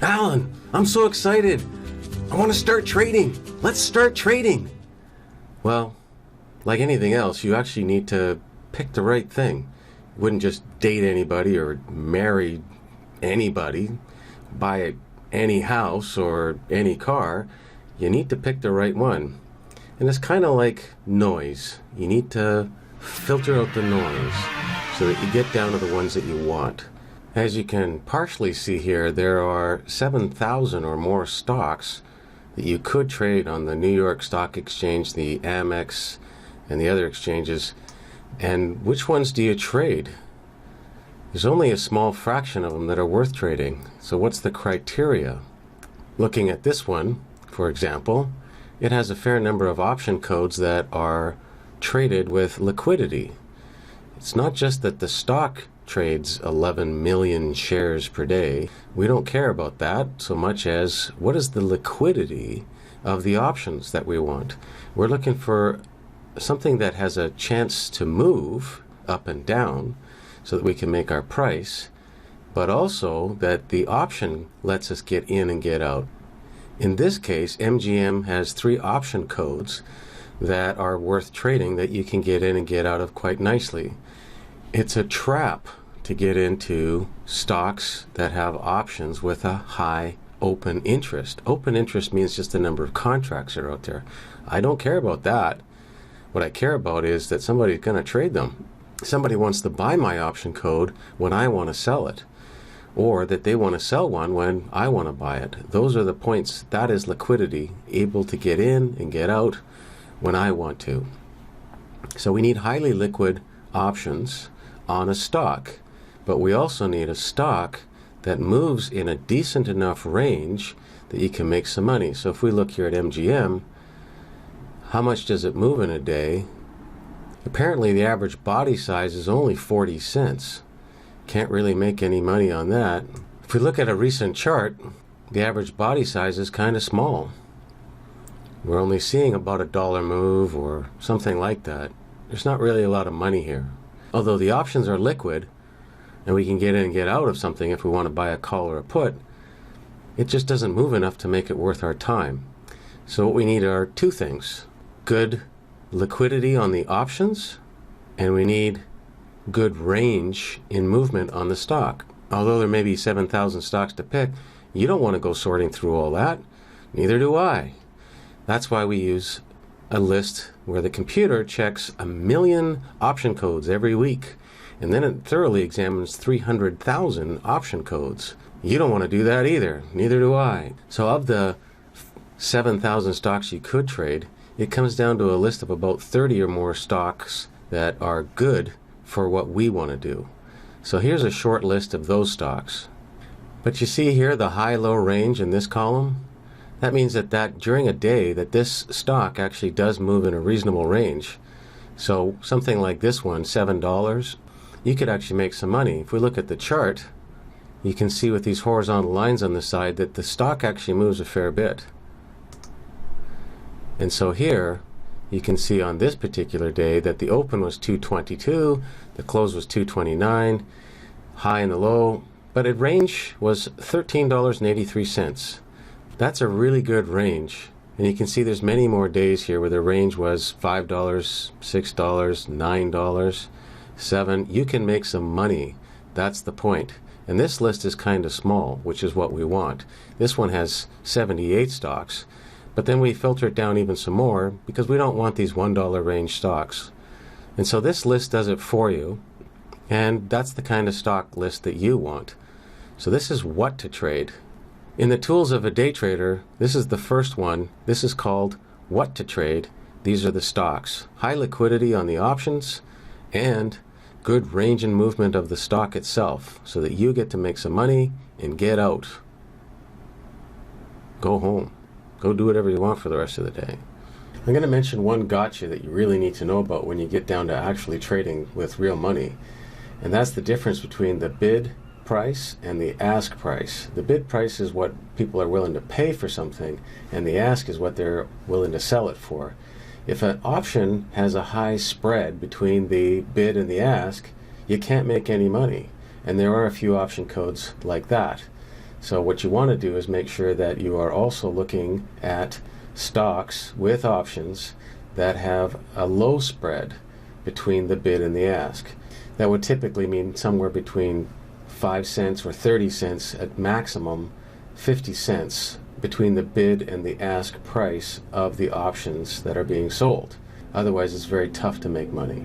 Alan, I'm so excited. I want to start trading. Let's start trading. Well, like anything else, you actually need to pick the right thing. You wouldn't just date anybody or marry anybody, buy any house or any car. You need to pick the right one. And it's kind of like noise. You need to filter out the noise so that you get down to the ones that you want. As you can partially see here, there are 7,000 or more stocks that you could trade on the New York Stock Exchange, the Amex, and the other exchanges. And which ones do you trade? There's only a small fraction of them that are worth trading. So what's the criteria? Looking at this one, for example, it has a fair number of option codes that are traded with liquidity. It's not just that the stock trades 11 million shares per day. We don't care about that so much as what is the liquidity of the options that we want. We're looking for something that has a chance to move up and down so that we can make our price, but also that the option lets us get in and get out. In this case, MGM has 3 option codes that are worth trading that you can get in and get out of quite nicely. It's a trap to get into stocks that have options with a high open interest. Open interest means just the number of contracts that are out there. I don't care about that. What I care about is that somebody's going to trade them. Somebody wants to buy my option code when I want to sell it, or that they want to sell one when I want to buy it. Those are the points. That is liquidity, able to get in and get out when I want to. So we need highly liquid options on a stock, but we also need a stock that moves in a decent enough range that you can make some money. So if we look here at MGM, how much does it move in a day? Apparently the average body size is only 40 cents. Can't really make any money on that. If we look at a recent chart, the average body size is kind of small. We're only seeing about $1 move or something like that. There's not really a lot of money here. Although the options are liquid and we can get in and get out of something if we want to buy a call or a put, it just doesn't move enough to make it worth our time. So what we need are 2 things. Good liquidity on the options, and we need good range in movement on the stock. Although there may be 7,000 stocks to pick, you don't want to go sorting through all that. Neither do I. That's why we use a list where the computer checks 1 million option codes every week, and then it thoroughly examines 300,000 option codes. You don't want to do that either. Neither do I. So of the 7,000 stocks you could trade, it comes down to a list of about 30 or more stocks that are good for what we want to do. So here's a short list of those stocks. But you see here the high-low range in this column? That means that during a day that this stock actually does move in a reasonable range. So something like this one, $7, you could actually make some money. If we look at the chart, you can see with these horizontal lines on the side that the stock actually moves a fair bit. And so here, you can see on this particular day that the open was 222, the close was 229, high and the low, but its range was $13.83. That's a really good range. And you can see there's many more days here where the range was $5, $6, $9, $7. You can make some money. That's the point. And this list is kind of small, which is what we want. This one has 78 stocks. But then we filter it down even some more because we don't want these $1 range stocks. And so this list does it for you. And that's the kind of stock list that you want. So this is what to trade. In the tools of a day trader, this is the first one. This is called what to trade. These are the stocks. High liquidity on the options and good range and movement of the stock itself so that you get to make some money and get out. Go home. Go do whatever you want for the rest of the day. I'm going to mention one gotcha that you really need to know about when you get down to actually trading with real money. And that's the difference between the bid price and the ask price. The bid price is what people are willing to pay for something, and the ask is what they're willing to sell it for. If an option has a high spread between the bid and the ask, you can't make any money. And there are a few option codes like that. So what you want to do is make sure that you are also looking at stocks with options that have a low spread between the bid and the ask. That would typically mean somewhere between 5 cents or 30 cents, at maximum 50 cents, between the bid and the ask price of the options that are being sold. Otherwise, it's very tough to make money.